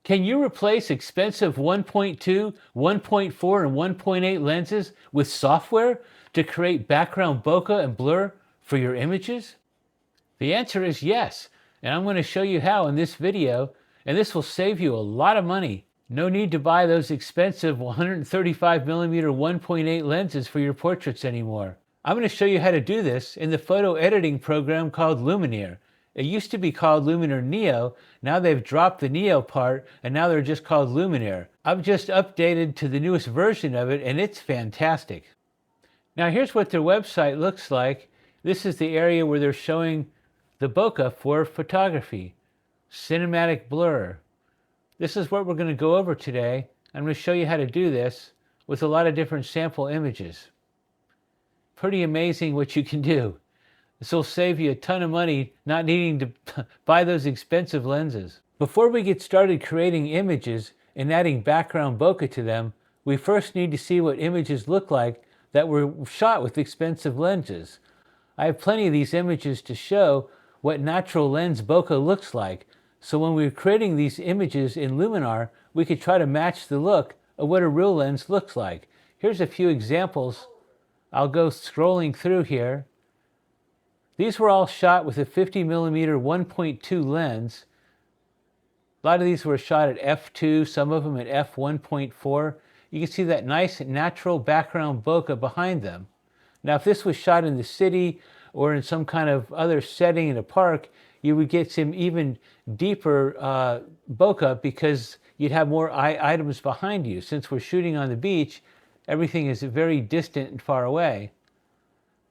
Can you replace expensive 1.2, 1.4, and 1.8 lenses with software to create background bokeh and blur for your images? The answer is yes, and I'm going to show you how in this video, and this will save you a lot of money. No need to buy those expensive 135mm 1.8 lenses for your portraits anymore. I'm going to show you how to do this in the photo editing program called Luminar. It used to be called Luminar Neo. Now they've dropped the Neo part and now they're just called Luminar. I've just updated to the newest version of it and it's fantastic. Now here's what their website looks like. This is the area where they're showing the bokeh for photography, cinematic blur. This is what we're going to go over today. I'm going to show you how to do this with a lot of different sample images. Pretty amazing what you can do. This will save you a ton of money not needing to buy those expensive lenses. Before we get started creating images and adding background bokeh to them, we first need to see what images look like that were shot with expensive lenses. I have plenty of these images to show what natural lens bokeh looks like. So when we're creating these images in Luminar, we could try to match the look of what a real lens looks like. Here's a few examples. I'll go scrolling through here. These were all shot with a 50mm 1.2 lens. A lot of these were shot at f2, some of them at f1.4. You can see that nice natural background bokeh behind them. Now if this was shot in the city or in some kind of other setting in a park, you would get some even deeper bokeh because you'd have more items behind you. Since we're shooting on the beach, everything is very distant and far away.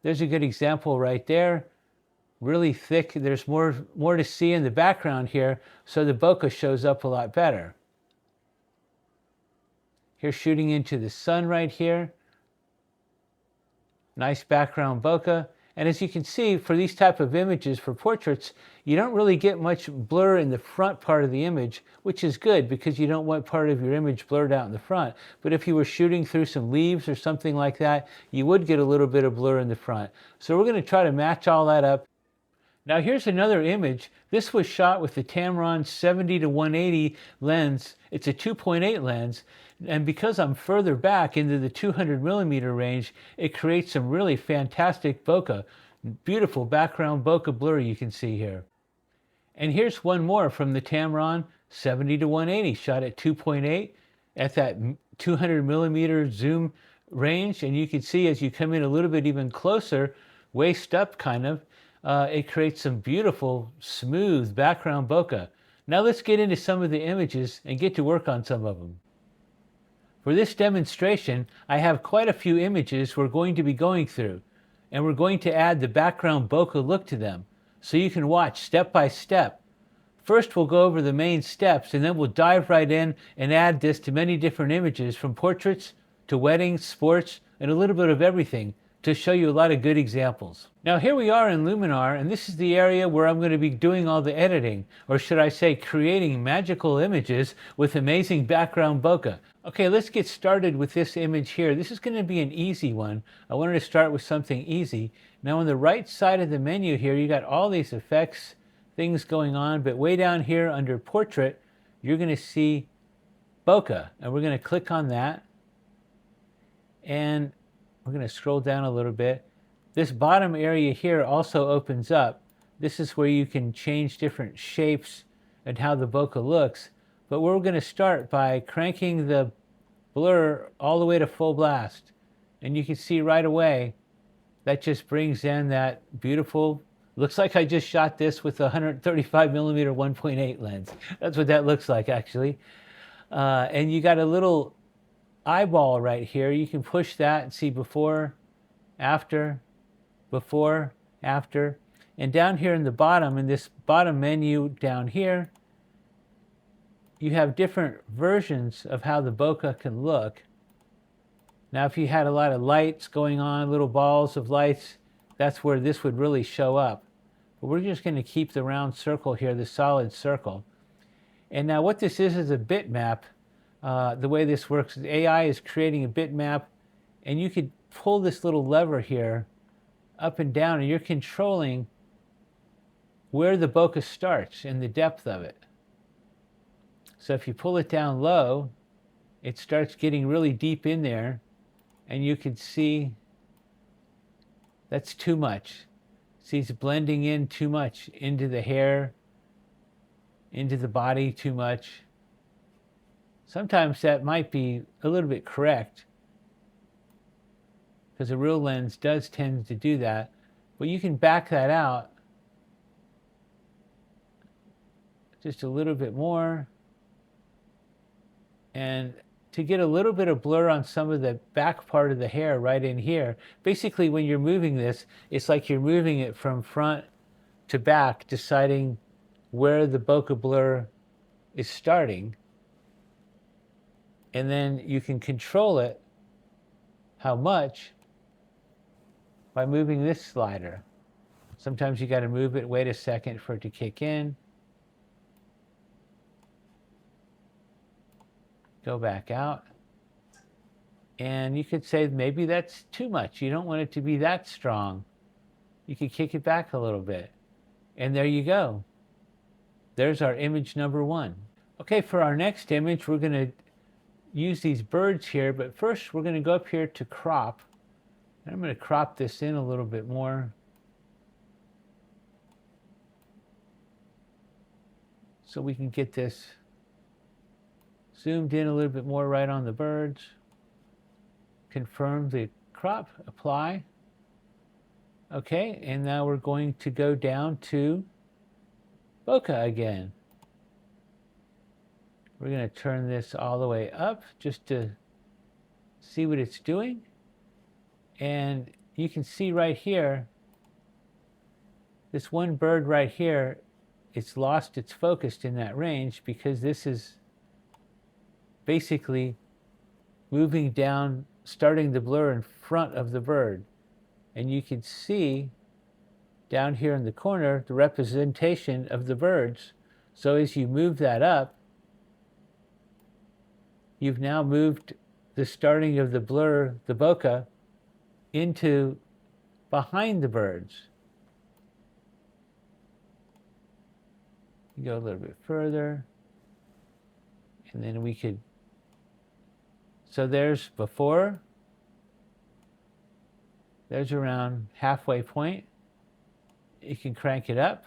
There's a good example right there. Really thick. There's more to see in the background here, so the bokeh shows up a lot better. Here's shooting into the sun right here. Nice background bokeh. And as you can see, for these type of images, for portraits, you don't really get much blur in the front part of the image, which is good because you don't want part of your image blurred out in the front. But if you were shooting through some leaves or something like that, you would get a little bit of blur in the front. So we're going to try to match all that up. Now here's another image. This was shot with the Tamron 70-180 lens. It's a 2.8 lens. And because I'm further back into the 200mm range, it creates some really fantastic bokeh. Beautiful background bokeh blur you can see here. And here's one more from the Tamron 70-180, shot at 2.8 at that 200mm zoom range. And you can see as you come in a little bit even closer, waist up kind of, it creates some beautiful, smooth background bokeh. Now let's get into some of the images and get to work on some of them. For this demonstration, I have quite a few images we're going to be going through, and we're going to add the background bokeh look to them, so you can watch step by step. First, we'll go over the main steps, and then we'll dive right in and add this to many different images, from portraits to weddings, sports, and a little bit of everything, to show you a lot of good examples. Now here we are in Luminar, and this is the area where I'm going to be doing all the editing, or should I say creating magical images with amazing background bokeh. Okay, let's get started with this image here. This is going to be an easy one. I wanted to start with something easy. Now on the right side of the menu here, you got all these effects, things going on, but way down here under portrait, you're going to see bokeh, and we're going to click on that. And we're going to scroll down a little bit. This bottom area here also opens up. This is where you can change different shapes and how the bokeh looks. But we're going to start by cranking the blur all the way to full blast. And you can see right away that just brings in that beautiful, looks like I just shot this with a 135mm 1.8 lens. That's what that looks like actually. And you got a little eyeball right here. You can push that and see before, after, and down here in the bottom, in this bottom menu down here, you have different versions of how the bokeh can look. Now if you had a lot of lights going on, little balls of lights, that's where this would really show up. But we're just going to keep the round circle here, the solid circle. And now what this is a bitmap. The way this works is AI is creating a bitmap, and you could pull this little lever here up and down, and you're controlling where the bokeh starts and the depth of it. So if you pull it down low, it starts getting really deep in there, and you can see that's too much. See, it's blending in too much into the hair, into the body too much. Sometimes that might be a little bit correct, because a real lens does tend to do that, but you can back that out just a little bit more. And to get a little bit of blur on some of the back part of the hair right in here, basically when you're moving this, it's like you're moving it from front to back, deciding where the bokeh blur is starting. And then you can control it, how much, by moving this slider. Sometimes you got to move it, wait a second for it to kick in. Go back out. And you could say maybe that's too much. You don't want it to be that strong. You could kick it back a little bit. And there you go. There's our image number one. Okay, for our next image, we're going to use these birds here, but first we're going to go up here to crop. And I'm going to crop this in a little bit more. So we can get this zoomed in a little bit more right on the birds. Confirm the crop, apply. Okay, and now we're going to go down to bokeh again. We're going to turn this all the way up just to see what it's doing. And you can see right here, this one bird right here, it's lost its focus in that range because this is basically moving down, starting the blur in front of the bird. And you can see down here in the corner the representation of the birds. So as you move that up, you've now moved the starting of the blur, the bokeh, into behind the birds. You go a little bit further, and then we could, so there's before, there's around halfway point. You can crank it up,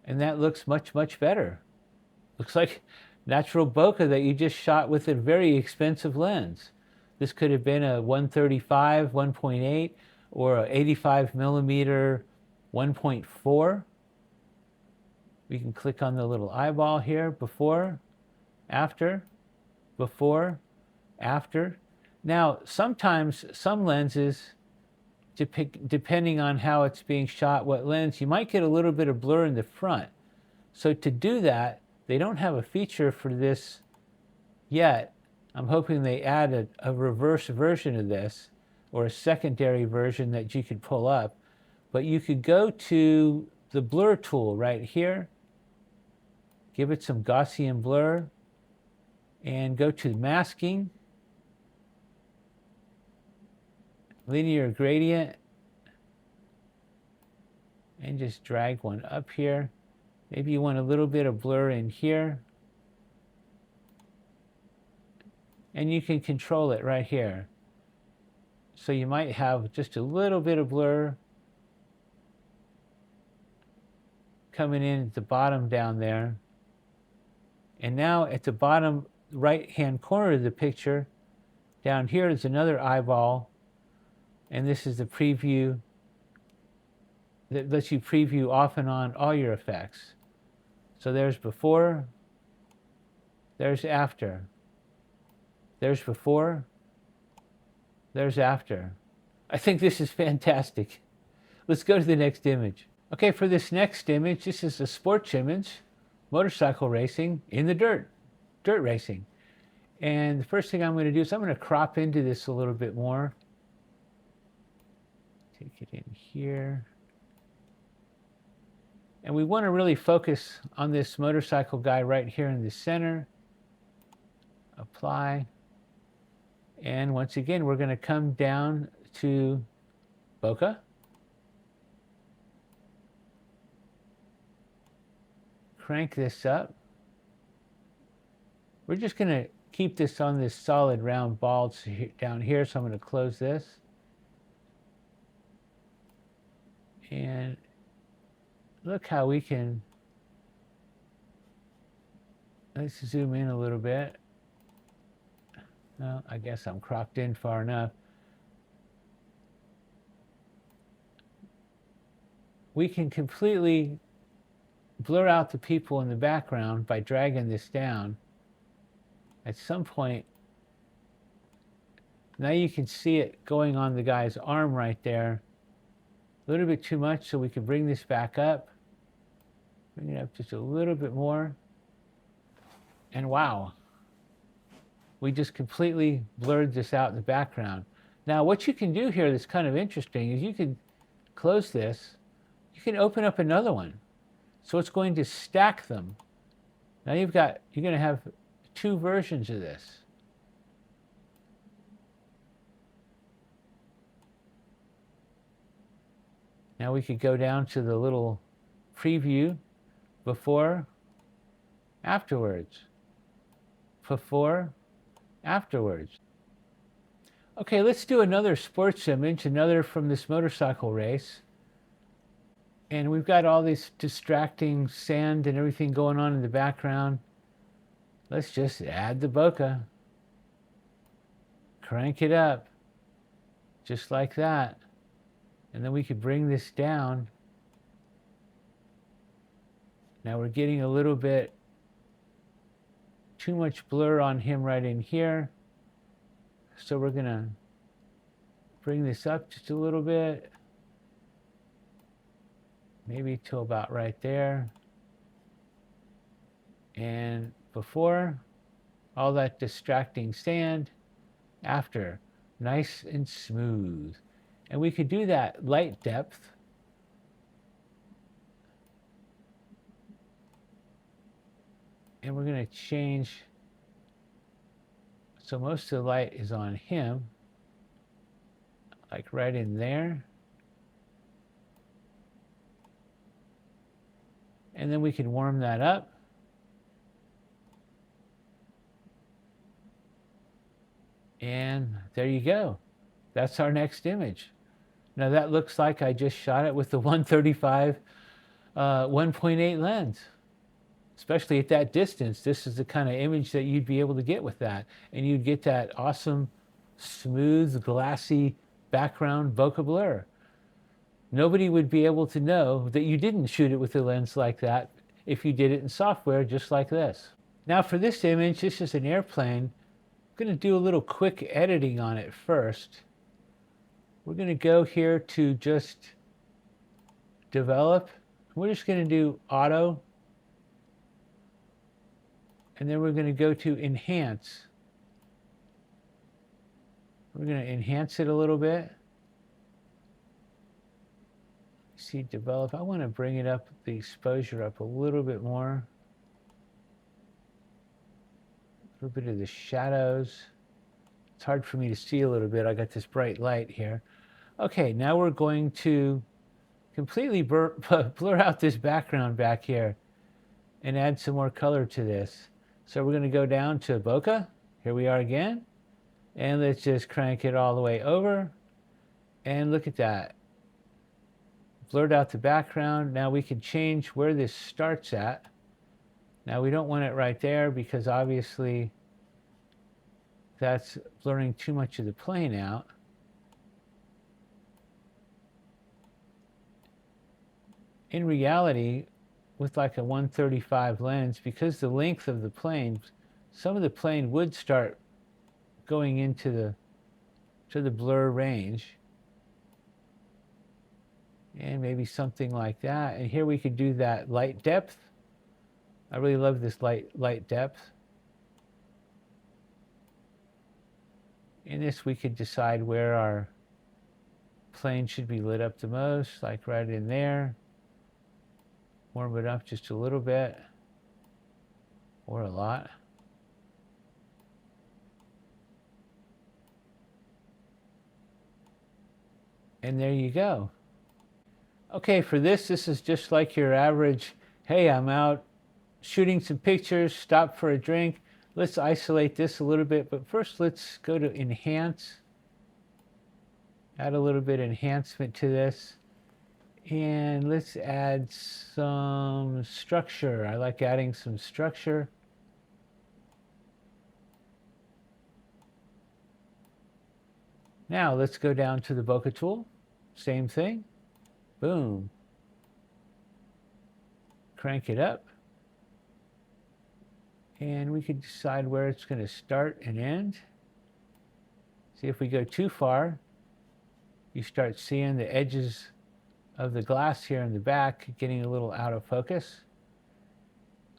and that looks much, much better. Looks like natural bokeh that you just shot with a very expensive lens. This could have been a 135, 1.8, or a 85 millimeter 1.4. We can click on the little eyeball here, before, after, before, after. Now, sometimes some lenses, depending on how it's being shot, what lens, you might get a little bit of blur in the front. So to do that, they don't have a feature for this yet. I'm hoping they add a reverse version of this, or a secondary version that you could pull up. But you could go to the blur tool right here, give it some Gaussian blur, and go to masking, linear gradient, and just drag one up here. Maybe you want a little bit of blur in here. And you can control it right here. So you might have just a little bit of blur coming in at the bottom down there. And now at the bottom right-hand corner of the picture, down here is another eyeball. And this is the preview that lets you preview off and on all your effects. So there's before, there's after. There's before, there's after. I think this is fantastic. Let's go to the next image. Okay, for this next image, this is a sports image, motorcycle racing in the dirt racing. And the first thing I'm going to do is I'm going to crop into this a little bit more. Take it in here. And we want to really focus on this motorcycle guy right here in the center. Apply. And once again, we're going to come down to bokeh. Crank this up. We're just going to keep this on this solid round ball down here. So I'm going to close this. And look how we can, let's zoom in a little bit. Well, I guess I'm cropped in far enough. We can completely blur out the people in the background by dragging this down. At some point, now you can see it going on the guy's arm right there. A little bit too much, so we can bring this back up. Bring it up just a little bit more. And wow, we just completely blurred this out in the background. Now, what you can do here that's kind of interesting is you can close this. You can open up another one. So it's going to stack them. Now you're going to have two versions of this. Now we could go down to the little preview, before, afterwards, before, afterwards. Okay, let's do another sports image, another from this motorcycle race. And we've got all this distracting sand and everything going on in the background. Let's just add the bokeh. Crank it up, just like that. And then we could bring this down. Now we're getting a little bit too much blur on him right in here. So we're going to bring this up just a little bit. Maybe to about right there. And before, all that distracting sand. After, nice and smooth. And we could do that light depth. And we're going to change, so most of the light is on him, like right in there. And then we can warm that up. And there you go. That's our next image. Now that looks like I just shot it with the 135 1.8 lens. Especially at that distance, this is the kind of image that you'd be able to get with that. And you'd get that awesome, smooth, glassy background bokeh blur. Nobody would be able to know that you didn't shoot it with a lens like that if you did it in software just like this. Now for this image, this is an airplane. I'm going to do a little quick editing on it first. We're going to go here to just develop. We're just going to do auto. And then we're going to go to enhance. We're going to enhance it a little bit. See, develop. I want to bring it up, the exposure up a little bit more. A little bit of the shadows. It's hard for me to see a little bit. I got this bright light here. Okay, now we're going to completely blur out this background back here and add some more color to this. So we're going to go down to bokeh. Here we are again. And let's just crank it all the way over. And look at that. Blurred out the background. Now we can change where this starts at. Now we don't want it right there because obviously that's blurring too much of the plane out. In reality, with like a 135 lens, because the length of the plane, some of the plane would start going into the blur range. And maybe something like that. And here we could do that light depth. I really love this light depth. In this we could decide where our plane should be lit up the most, like right in there. Warm it up just a little bit, or a lot. And there you go. Okay, for this is just like your average, hey, I'm out shooting some pictures, stop for a drink, Let's isolate this a little bit, but first let's go to Enhance. Add a little bit of enhancement to this. And let's add some structure. I like adding some structure. Now let's go down to the bokeh tool. Same thing. Boom. Crank it up. And we can decide where it's going to start and end. See, if we go too far, you start seeing the edges of the glass here in the back getting a little out of focus,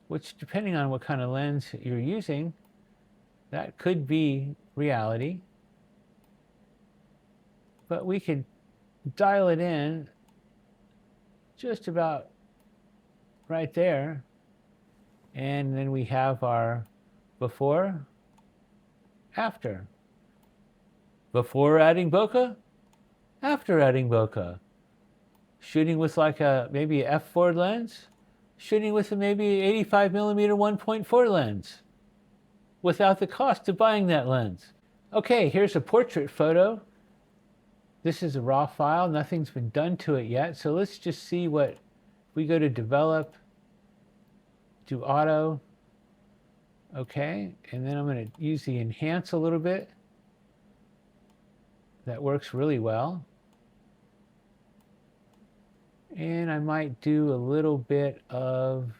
which, depending on what kind of lens you're using, that could be reality. But we could dial it in just about right there. And then we have our before, after. Before adding bokeh, after adding bokeh. Shooting with like maybe a f4 lens, shooting with a maybe 85 millimeter 1.4 lens without the cost of buying that lens. Okay, here's a portrait photo. This is a raw file, nothing's been done to it yet. So let's just see what, we go to develop, do auto, okay, and then I'm going to use the enhance a little bit. That works really well. And I might do a little bit of,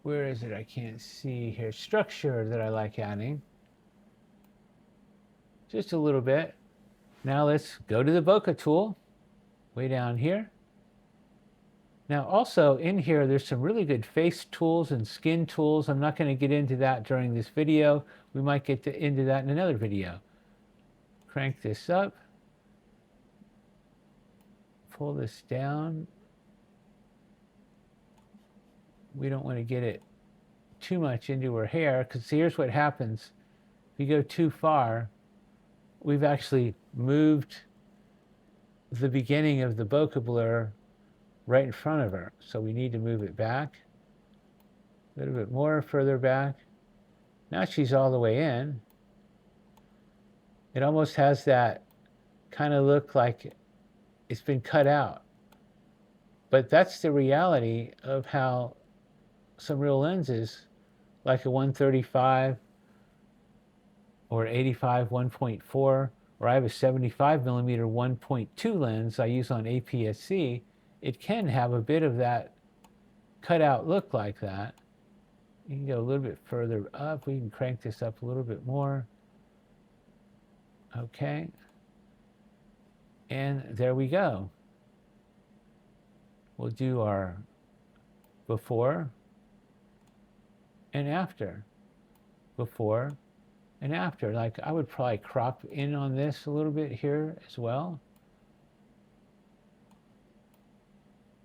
where is it? I can't see here. Structure that I like adding. Just a little bit. Now let's go to the bokeh tool, way down here. Now also in here, there's some really good face tools and skin tools. I'm not going to get into that during this video. We might get into that in another video. Crank this up. Pull this down. We don't want to get it too much into her hair, because here's what happens. If you go too far, we've actually moved the beginning of the bokeh blur right in front of her. So we need to move it back a little bit more, further back. Now she's all the way in. It almost has that kind of look like it's been cut out. But that's the reality of how some real lenses, like a 135 or 85 1.4, or I have a 75 millimeter 1.2 lens I use on APS-C, it can have a bit of that cutout look like that. You can go a little bit further up. We can crank this up a little bit more. Okay. And there we go. We'll do our before and after. Before and after. Like, I would probably crop in on this a little bit here as well.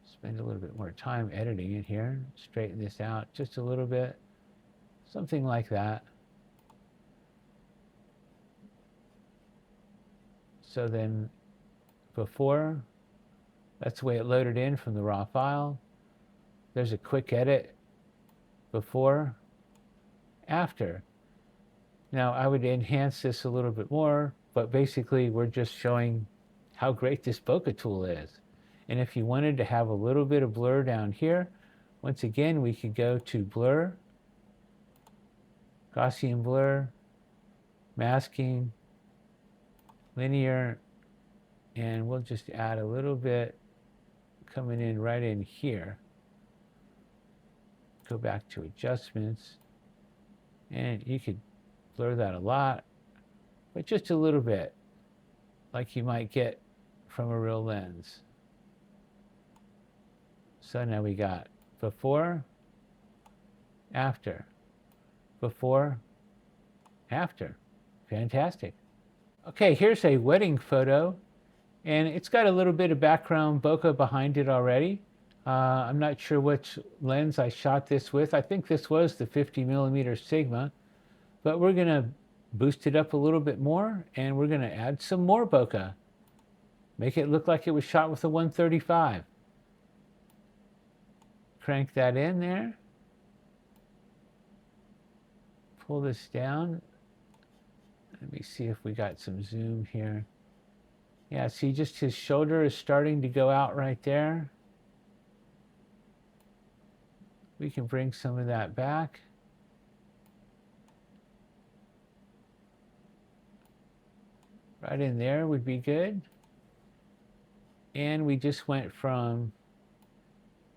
Spend a little bit more time editing it here. Straighten this out just a little bit. Something like that. So then before, that's the way it loaded in from the raw file. There's a quick edit. Before, after. Now I would enhance this a little bit more, but basically we're just showing how great this bokeh tool is. And if you wanted to have a little bit of blur down here, once again we could go to blur, Gaussian blur, masking, linear, and we'll just add a little bit coming in right in here. Go back to adjustments, and you could blur that a lot, but just a little bit, like you might get from a real lens. So now we got before, after, before, after. Fantastic. Okay, here's a wedding photo, and it's got a little bit of background bokeh behind it already. I'm not sure which lens I shot this with. I think this was the 50 millimeter Sigma, but we're going to boost it up a little bit more, and we're going to add some more bokeh. Make it look like it was shot with a 135. Crank that in there. pull this down. Let me see if we got some zoom here. Yeah, see, just his shoulder is starting to go out right there. We can bring some of that back. Right in there would be good. And we just went from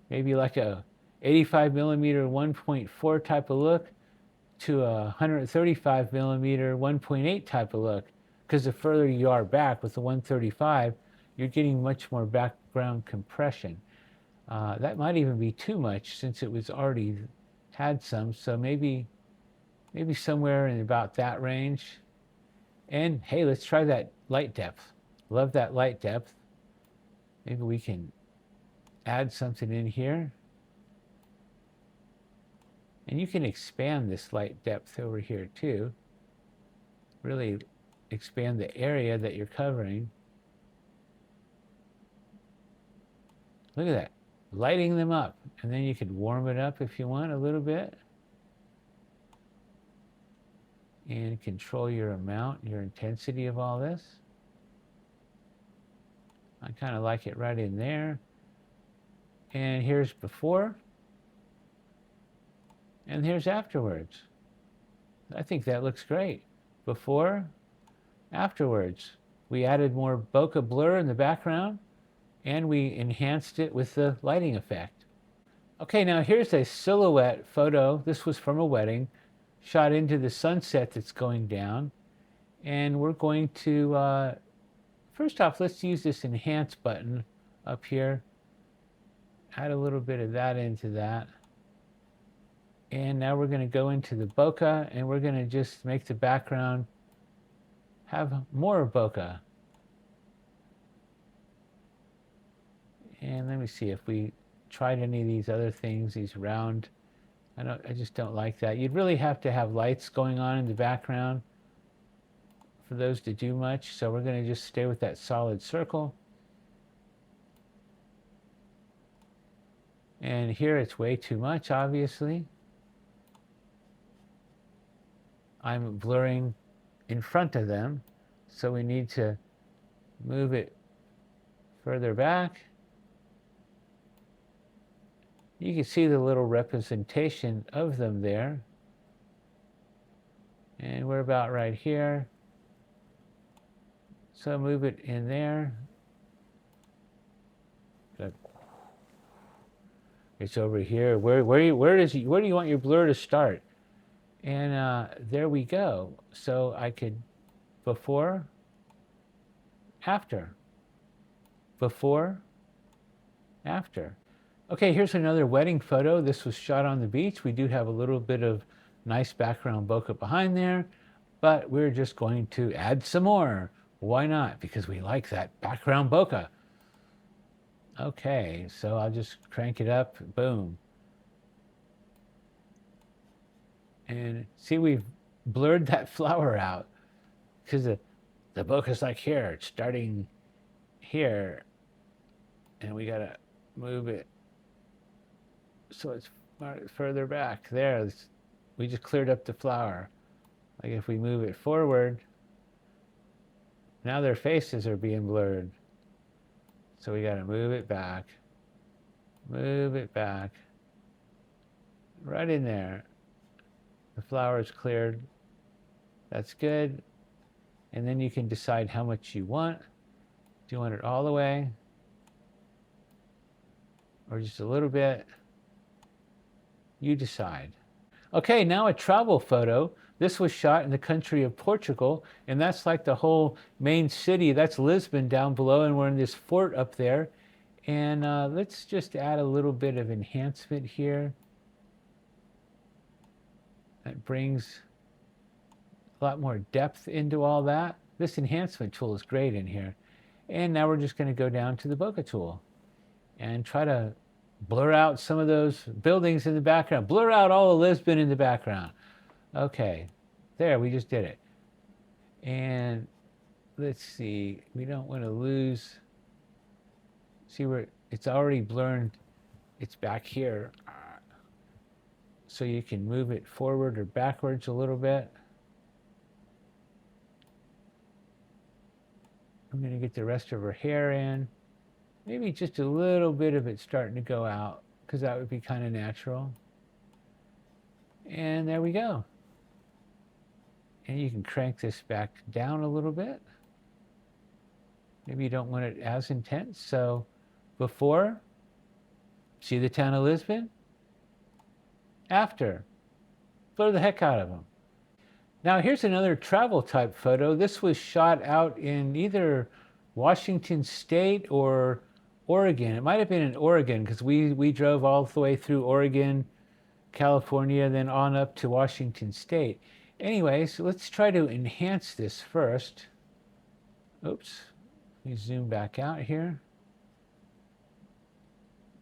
maybe like a 85 millimeter 1.4 type of look to a 135 millimeter 1.8 type of look. Because the further you are back with the 135, you're getting much more background compression. That might even be too much since it was already had some. So maybe somewhere in about that range. And hey, let's try that light depth. Love that light depth. Maybe we can add something in here. And you can expand this light depth over here too. Really expand the area that you're covering. Look at that, lighting them up. And then you could warm it up if you want a little bit. And control your amount, your intensity of all this. I kind of like it right in there. And here's before. And here's afterwards. I think that looks great. Before, afterwards. We added more bokeh blur in the background, and we enhanced it with the lighting effect. Okay, now here's a silhouette photo. This was from a wedding, shot into the sunset that's going down. And we're going to, first off, let's use this enhance button up here. Add a little bit of that into that. And now we're going to go into the bokeh, and we're going to just make the background have more bokeh. And let me see if we tried any of these other things, these round. I just don't like that. You'd really have to have lights going on in the background for those to do much. So we're going to just stay with that solid circle. And here it's way too much, obviously. I'm blurring in front of them, so we need to move it further back. You can see the little representation of them there. And we're about right here. So move it in there. Good. It's over here. Where do you want your blur to start? And there we go. So I could before, after, before, after. Okay, here's another wedding photo. This was shot on the beach. We do have a little bit of nice background bokeh behind there, but we're just going to add some more. Why not? Because we like that background bokeh. Okay, so I'll just crank it up. Boom. And see, we've blurred that flower out because the bokeh's like here. It's starting here, and we gotta move it so it's further back. There, we just cleared up the flower. Like if we move it forward, now their faces are being blurred. So we gotta move it back, right in there. The flower is cleared. That's good. And then you can decide how much you want. Do you want it all the way? Or just a little bit? You decide. Okay, now a travel photo. This was shot in the country of Portugal, and that's like the whole main city. That's Lisbon down below, and we're in this fort up there. And let's just add a little bit of enhancement here. That brings a lot more depth into all that. This enhancement tool is great in here. And now we're just going to go down to the bokeh tool and try to blur out some of those buildings in the background. Blur out all of Lisbon in the background. Okay, there, we just did it. And let's see, we don't want to lose. See where it's already blurred. It's back here. so you can move it forward or backwards a little bit. I'm going to get the rest of her hair in. Maybe just a little bit of it starting to go out, because that would be kind of natural. And there we go. And you can crank this back down a little bit. Maybe you don't want it as intense. So before, see the town of Lisbon? After, blur the heck out of them. Now here's another travel type photo. This was shot out in either Washington State or Oregon. It might have been in Oregon, because we drove all the way through Oregon, California, then on up to Washington State. Anyways, let's try to enhance this first. Oops, let me zoom back out here.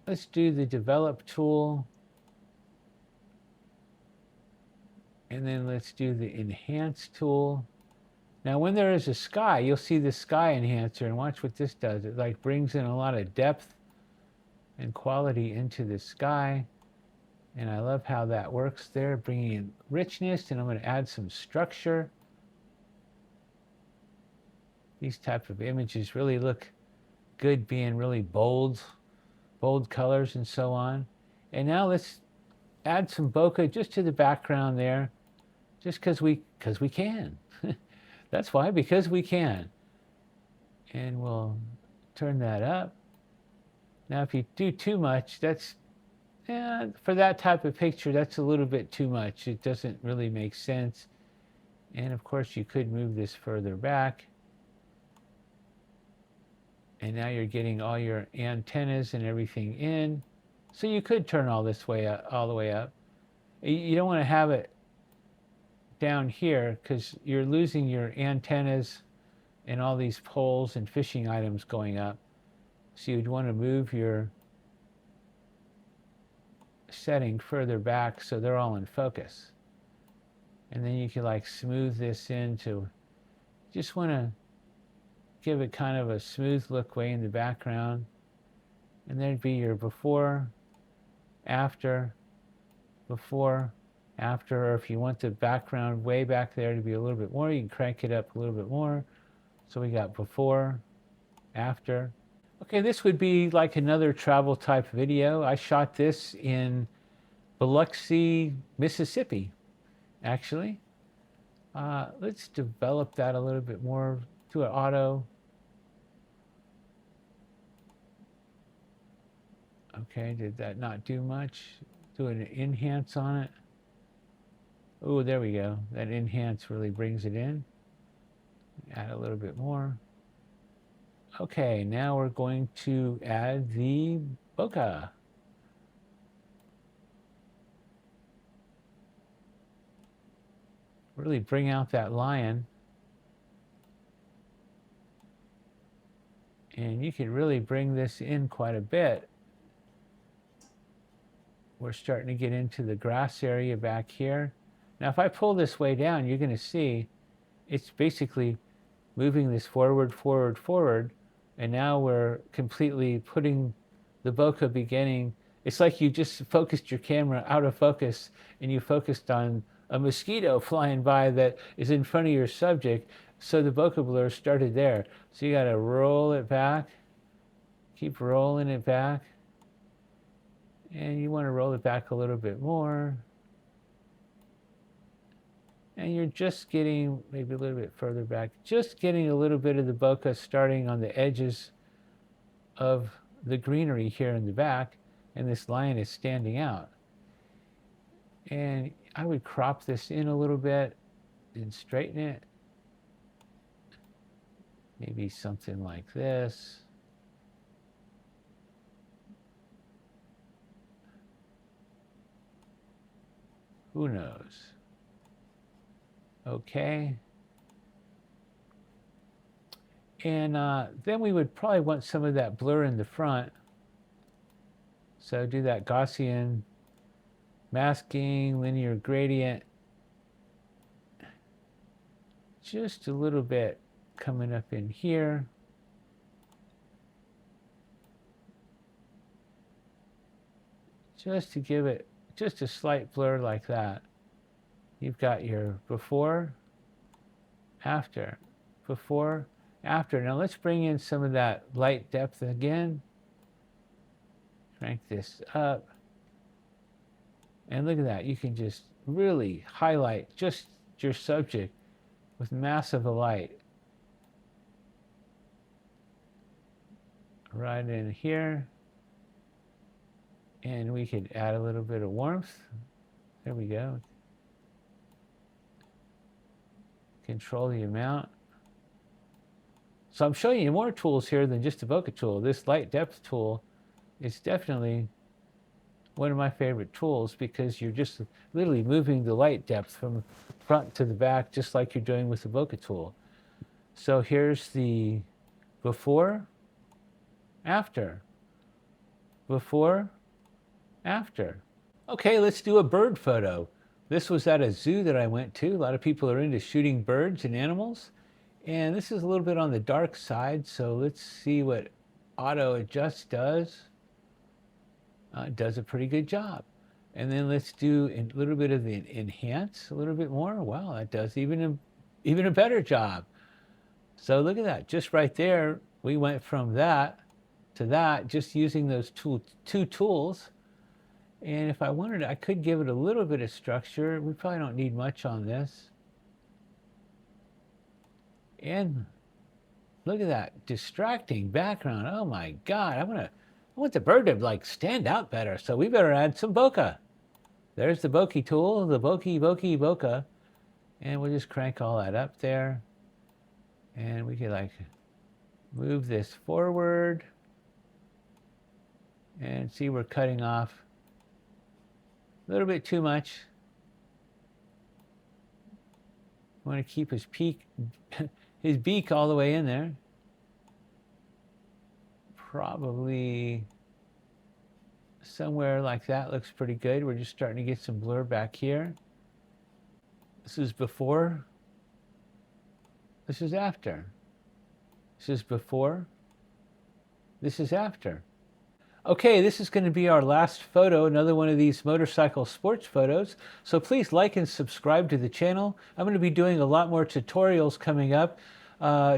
Let's do the develop tool. And then let's do the enhance tool. Now when there is a sky, you'll see the sky enhancer, and watch what this does. It like brings in a lot of depth and quality into the sky. And I love how that works there, bringing in richness, and I'm going to add some structure. These type of images really look good being really bold colors and so on. And now let's add some bokeh just to the background there, just because we can. That's why, because we can. And we'll turn that up. Now if you do too much, that's, for that type of picture, that's a little bit too much. It doesn't really make sense. And of course you could move this further back. And now you're getting all your antennas and everything in. So you could turn all this way up, all the way up. You don't want to have it down here, because you're losing your antennas and all these poles and fishing items going up. So you'd want to move your setting further back so they're all in focus. And then you can like smooth this into, just want to give it kind of a smooth look way in the background. And there'd be your before, after, before, after, or if you want the background way back there to be a little bit more, you can crank it up a little bit more. So we got before, after. Okay, this would be like another travel type video. I shot this in Biloxi, Mississippi, actually. Let's develop that a little bit more. Do an auto. Okay, did that not do much? Do an enhance on it. Oh, there we go. That enhance really brings it in. Add a little bit more. Okay, now we're going to add the bokeh. Really bring out that lion. And you can really bring this in quite a bit. We're starting to get into the grass area back here. Now if I pull this way down, you're going to see it's basically moving this forward, forward, forward. And now we're completely putting the bokeh beginning. It's like you just focused your camera out of focus and you focused on a mosquito flying by that is in front of your subject. So the bokeh blur started there. So you got to roll it back, keep rolling it back. And you want to roll it back a little bit more. And you're just getting maybe a little bit further back, just getting a little bit of the bokeh starting on the edges of the greenery here in the back. And this lion is standing out. And I would crop this in a little bit and straighten it. Maybe something like this. Who knows? Okay. And then we would probably want some of that blur in the front. So do that Gaussian masking, linear gradient. Just a little bit coming up in here. Just to give it just a slight blur like that. You've got your before, after, before, after. Now let's bring in some of that light depth again. Crank this up. And look at that. You can just really highlight just your subject with massive light. Right in here. And we could add a little bit of warmth. There we go. Control the amount. So I'm showing you more tools here than just the bokeh tool. This light depth tool is definitely one of my favorite tools because you're just literally moving the light depth from front to the back just like you're doing with the bokeh tool. So here's the before, after, before, after. Okay, let's do a bird photo. This was at a zoo that I went to. A lot of people are into shooting birds and animals. And this is a little bit on the dark side, so let's see what auto adjust does. It does a pretty good job. And then let's do a little bit of the enhance a little bit more. Wow, that does even a better job. So look at that, just right there, we went from that to that just using those two tools. And if I wanted, I could give it a little bit of structure. We probably don't need much on this. And look at that distracting background. Oh my God, I want the bird to like stand out better. So we better add some bokeh. There's the bokeh tool, the bokeh. And we'll just crank all that up there. And we could like move this forward. And see, we're cutting off a little bit too much. We want to keep his beak all the way in there. Probably somewhere like that looks pretty good. We're just starting to get some blur back here. This is before. This is after. This is before. This is after. Okay, this is going to be our last photo, another one of these motorcycle sports photos. So please like and subscribe to the channel. I'm going to be doing a lot more tutorials coming up,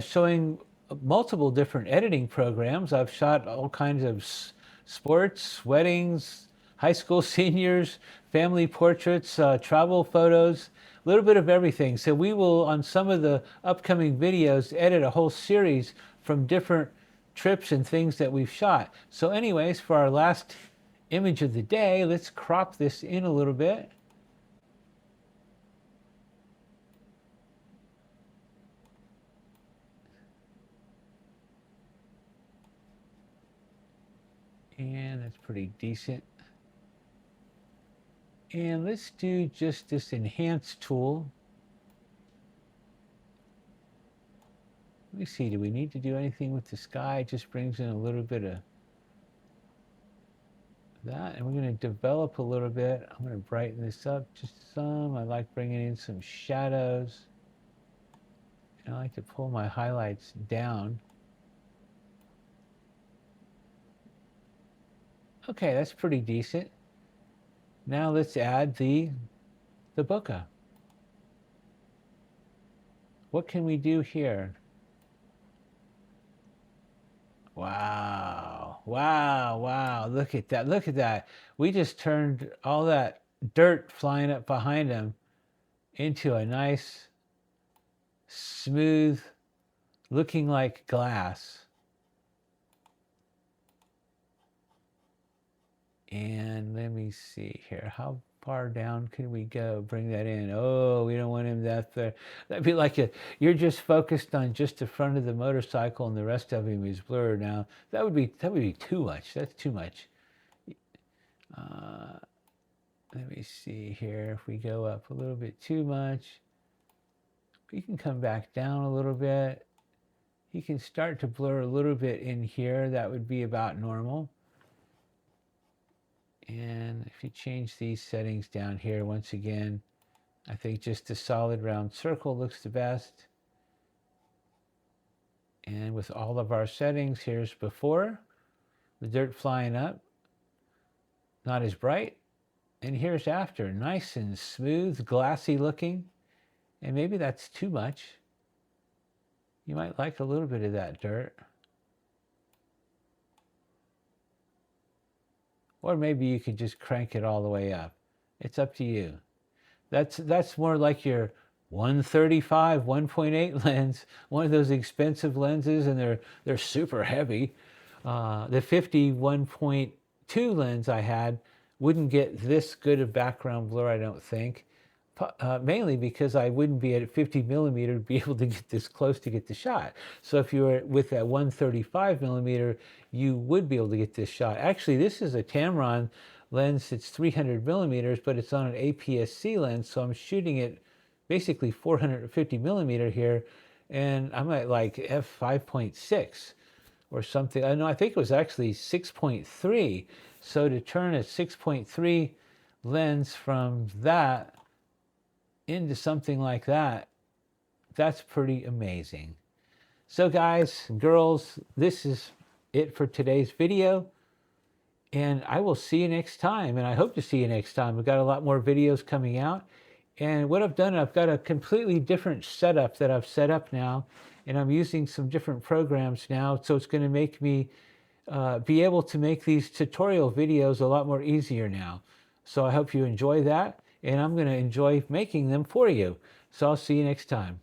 showing multiple different editing programs. I've shot all kinds of sports, weddings, high school seniors, family portraits, travel photos, a little bit of everything. So we will, on some of the upcoming videos, edit a whole series from different trips and things that we've shot. So anyways, for our last image of the day, let's crop this in a little bit. And that's pretty decent. And let's do just this enhance tool. Let me see, do we need to do anything with the sky? It just brings in a little bit of that. And we're going to develop a little bit. I'm going to brighten this up just some. I like bringing in some shadows. And I like to pull my highlights down. Okay, that's pretty decent. Now let's add the bokeh. What can we do here? Wow, wow, wow, look at that, look at that. We just turned all that dirt flying up behind him into a nice, smooth, looking like glass. And let me see here, how far down can we go? Bring that in. Oh, we don't want him that there. That'd be like you're just focused on just the front of the motorcycle and the rest of him is blurred. Now that would be too much. That's too much. Let me see here. If we go up a little bit too much, we can come back down a little bit. He can start to blur a little bit in here. That would be about normal. And if you change these settings down here, once again, I think just a solid round circle looks the best. And with all of our settings, here's before, the dirt flying up, not as bright. And here's after, nice and smooth, glassy looking. And maybe that's too much. You might like a little bit of that dirt. Or maybe you could just crank it all the way up. It's up to you. That's more like your 135, 1.8 lens, one of those expensive lenses, and they're super heavy. The 50 1.2 lens I had wouldn't get this good of background blur, I don't think. Mainly because I wouldn't be at 50 millimeter to be able to get this close to get the shot. So if you were with that 135 millimeter, you would be able to get this shot. Actually, this is a Tamron lens. It's 300 millimeters, but it's on an APS-C lens, so I'm shooting it basically 450 millimeter here, and I'm at like f5.6 or something. I think it was actually 6.3. So to turn a 6.3 lens from that into something like that, that's pretty amazing. So guys and girls, this is it for today's video, and I will see you next time, and I hope to see you next time. We've got a lot more videos coming out, and what I've done, I've got a completely different setup that I've set up now, and I'm using some different programs now, so it's going to make me be able to make these tutorial videos a lot more easier now. So I hope you enjoy that, and I'm going to enjoy making them for you. So I'll see you next time.